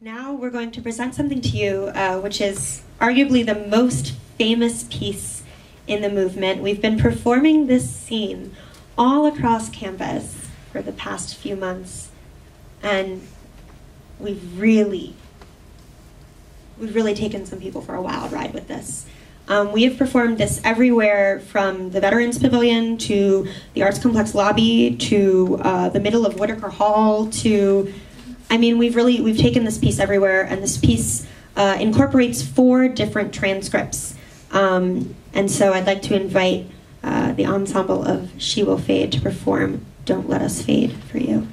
Now we're going to present something to you, which is arguably the most famous piece in the movement. We've been performing this scene all across campus for the past few months, and we've really taken some people for a wild ride with this. We have performed this everywhere from the Veterans Pavilion to the Arts Complex lobby to the middle of Whitaker Hall to, I mean, we've taken this piece everywhere, and this piece incorporates 4 different transcripts. And so I'd like to invite the ensemble of She Will Fade to perform Don't Let Us Fade for you.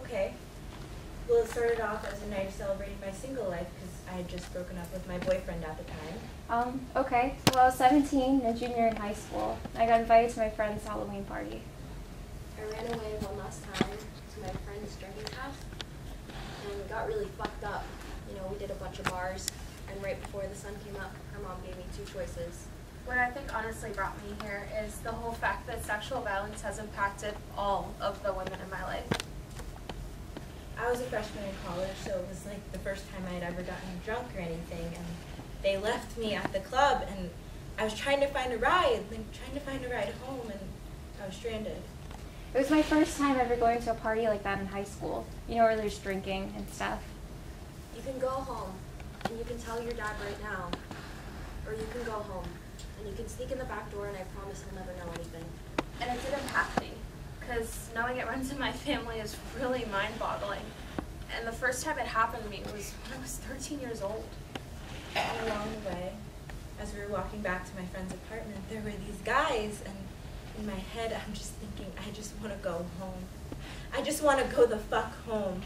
Okay. Well, it started off as a night of celebrating my single life because I had just broken up with my boyfriend at the time. Okay. Well, I was 17, a junior in high school. I got invited to my friend's Halloween party. I ran away one last time to my friend's drinking house, and we got really fucked up. You know, we did a bunch of bars, and right before the sun came up, her mom gave me 2 choices. What I think honestly brought me here is the whole fact that sexual violence has impacted all of the women in my life. I was a freshman in college, so it was like the first time I had ever gotten drunk or anything, and they left me at the club, and I was trying to find a ride home, and I was stranded. It was my first time ever going to a party like that in high school, you know, where there's drinking and stuff. You can go home, and you can tell your dad right now, or you can go home, and you can sneak in the back door, and I promise he'll never know anything. And it did impact me, because knowing it runs in my family is really mind-boggling. And the first time it happened to me was when I was 13 years old. And along the way, as we were walking back to my friend's apartment, there were these guys, and in my head, I'm just thinking, I just want to go home. I just want to go the fuck home.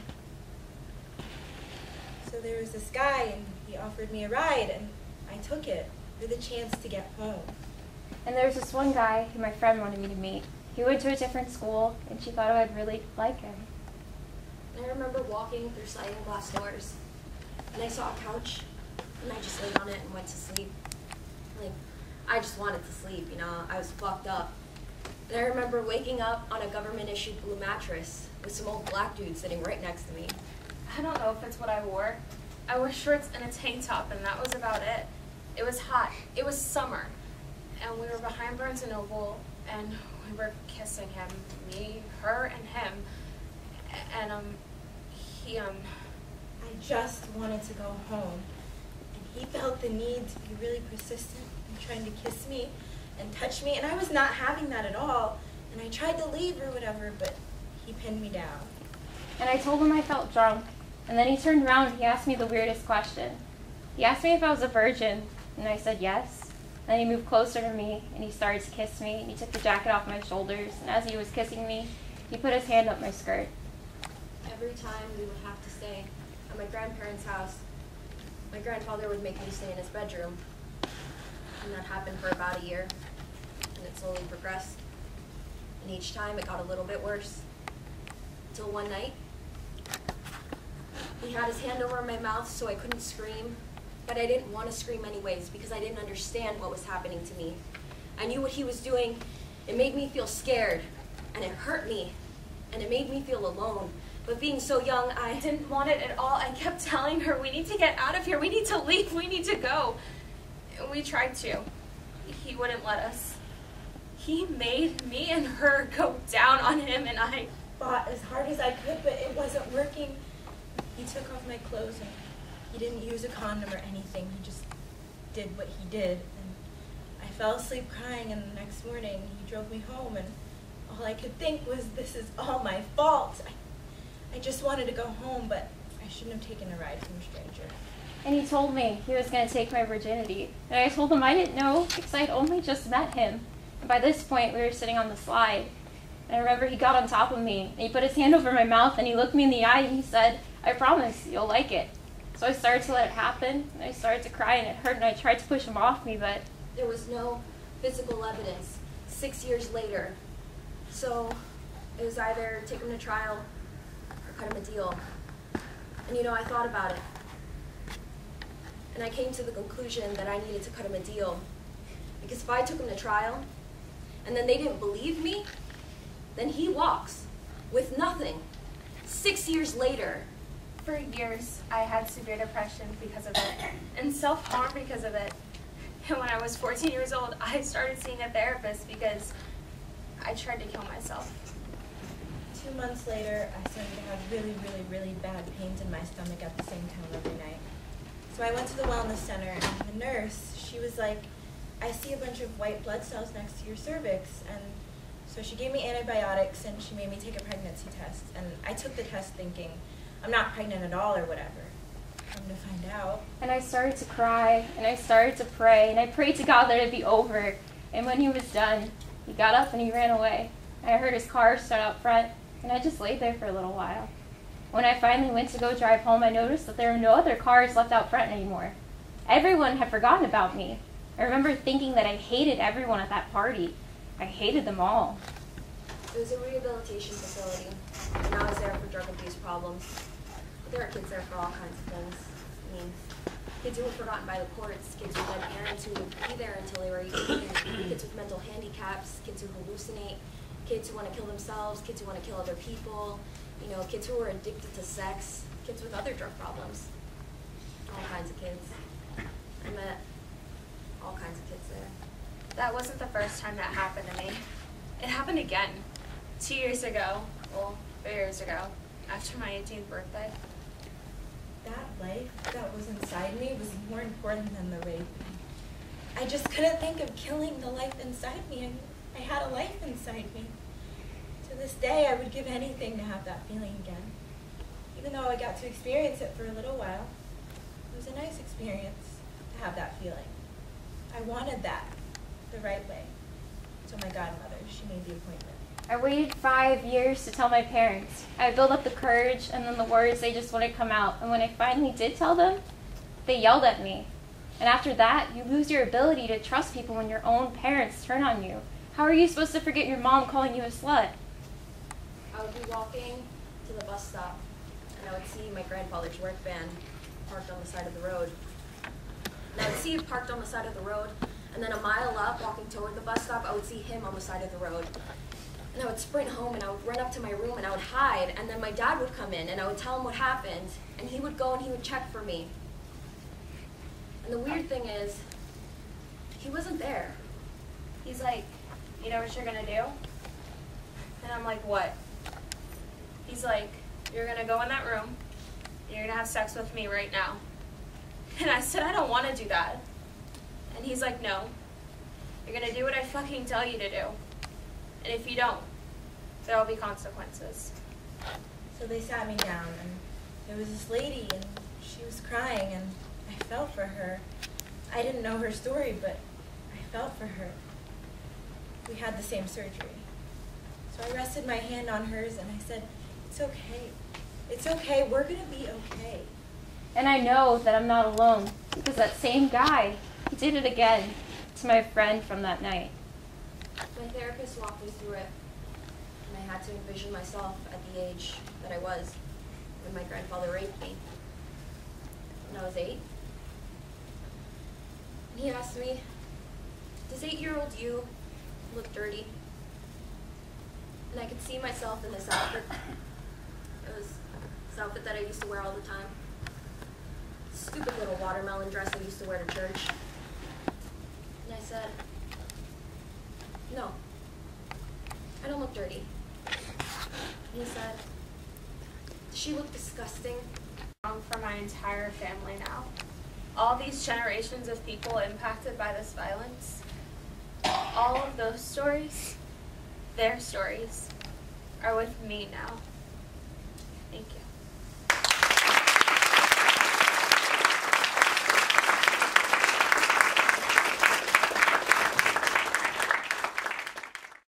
So there was this guy, and he offered me a ride, and I took it for the chance to get home. And there was this one guy who my friend wanted me to meet. He went to a different school, and she thought I would really like him. And I remember walking through sliding glass doors, and I saw a couch, and I just laid on it and went to sleep. Like, I just wanted to sleep, you know, I was fucked up. And I remember waking up on a government-issued blue mattress with some old black dude sitting right next to me. I don't know if it's what I wore. I wore shorts and a tank top, and that was about it. It was hot. It was summer. And we were behind Barnes & Noble, and we were kissing him, me, her, and him. And, I just wanted to go home. And he felt the need to be really persistent in trying to kiss me and touch me, and I was not having that at all. And I tried to leave or whatever, but he pinned me down. And I told him I felt drunk, and then he turned around and he asked me the weirdest question. He asked me if I was a virgin, and I said yes. Then he moved closer to me, and he started to kiss me, and he took the jacket off my shoulders, and as he was kissing me, he put his hand up my skirt. Every time we would have to stay at my grandparents' house, my grandfather would make me stay in his bedroom. And that happened for about a year, and it slowly progressed. And each time it got a little bit worse. Until one night, he had his hand over my mouth so I couldn't scream, but I didn't want to scream anyways because I didn't understand what was happening to me. I knew what he was doing. It made me feel scared, and it hurt me, and it made me feel alone. But being so young, I didn't want it at all. I kept telling her, we need to get out of here. We need to leave. We need to go. We tried to. He wouldn't let us. He made me and her go down on him, and I fought as hard as I could, but it wasn't working. He took off my clothes, and he didn't use a condom or anything. He just did what he did. And I fell asleep crying, and the next morning he drove me home, and all I could think was, this is all my fault. I just wanted to go home, but I shouldn't have taken a ride from a stranger. And he told me he was going to take my virginity. And I told him I didn't know because I had only just met him. And by this point, we were sitting on the slide. And I remember he got on top of me, and he put his hand over my mouth, and he looked me in the eye, and he said, I promise, you'll like it. So I started to let it happen, and I started to cry, and it hurt, and I tried to push him off me, but there was no physical evidence 6 years later. So it was either take him to trial or cut him a deal. And you know, I thought about it. And I came to the conclusion that I needed to cut him a deal. Because if I took him to trial, and then they didn't believe me, then he walks with nothing. 6 years later. For years, I had severe depression because of it, and self-harm because of it. And when I was 14 years old, I started seeing a therapist because I tried to kill myself. 2 months later, I started to have really bad pains in my stomach at the same time every night. So I went to the wellness center, and the nurse, she was like, I see a bunch of white blood cells next to your cervix. And so she gave me antibiotics, and she made me take a pregnancy test. And I took the test thinking, I'm not pregnant at all or whatever. Come to find out. And I started to cry, and I started to pray, and I prayed to God that it'd be over. And when he was done, he got up and he ran away. And I heard his car start out front, and I just laid there for a little while. When I finally went to go drive home, I noticed that there were no other cars left out front anymore. Everyone had forgotten about me. I remember thinking that I hated everyone at that party. I hated them all. It was a rehabilitation facility, and I was there for drug abuse problems. But there are kids there for all kinds of things. I mean, kids who were forgotten by the courts, kids with dead parents who would be there until they were 18, kids with mental handicaps, kids who hallucinate, kids who want to kill themselves, kids who want to kill other people, you know, kids who are addicted to sex, kids with other drug problems. All kinds of kids. I met all kinds of kids there. That wasn't the first time that happened to me. It happened again. 2 years ago, well, 3 years ago, after my 18th birthday. That life that was inside me was more important than the rape. I just couldn't think of killing the life inside me. I had a life inside me. To this day, I would give anything to have that feeling again. Even though I got to experience it for a little while, it was a nice experience to have that feeling. I wanted that the right way. So my godmother, she made the appointment. I waited 5 years to tell my parents. I built up the courage, and then the words, they just wouldn't come out. And when I finally did tell them, they yelled at me. And after that, you lose your ability to trust people when your own parents turn on you. How are you supposed to forget your mom calling you a slut? I would be walking to the bus stop, and I would see my grandfather's work van parked on the side of the road. And I would see it parked on the side of the road, and then a mile up, walking toward the bus stop, I would see him on the side of the road. And I would sprint home, and I would run up to my room, and I would hide, and then my dad would come in, and I would tell him what happened, and he would go and he would check for me. And the weird thing is, he wasn't there. He's like, you know what you're gonna do? And I'm like, what? He's like, you're gonna go in that room, you're gonna have sex with me right now. And I said, I don't wanna do that. And he's like, no, you're gonna do what I fucking tell you to do. And if you don't, there'll be consequences. So they sat me down, and there was this lady, and she was crying, and I felt for her. I didn't know her story, but I felt for her. We had the same surgery. So I rested my hand on hers, and I said, it's okay. It's okay. We're going to be okay. And I know that I'm not alone, because that same guy, he did it again to my friend from that night. My therapist walked me through it, and I had to envision myself at the age that I was when my grandfather raped me. When I was 8. And he asked me, does 8-year-old you look dirty? And I could see myself in this outfit. It was this outfit that I used to wear all the time. Stupid little watermelon dress I used to wear to church. And I said, no, I don't look dirty. And he said, does she look disgusting? For my entire family now. All these generations of people impacted by this violence, all of those stories, their stories, are with me now. Thank you.